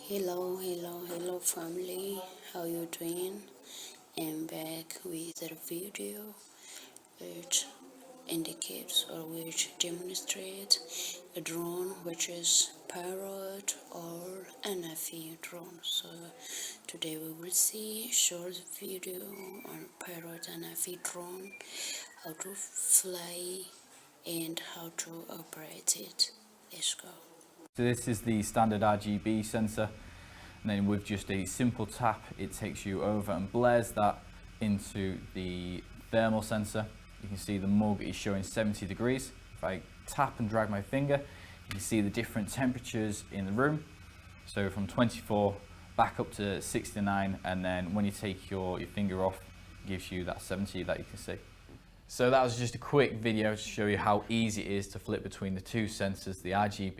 Hello family, how you doing? I'm back with a video which indicates or which demonstrates a drone which is Parrot or Anafi drone. So today we will see short video on Parrot Anafi drone, how to fly and how to operate it. Let's go. So this is the standard RGB sensor, and then with just a simple tap it takes you over and blares that into the thermal sensor. You can see the mug is showing 70 degrees. If I tap and drag my finger, you can see the different temperatures in the room. So from 24 back up to 69, and then when you take your finger off, it gives you that 70 that you can see. So that was just a quick video to show you how easy it is to flip between the two sensors, the RGB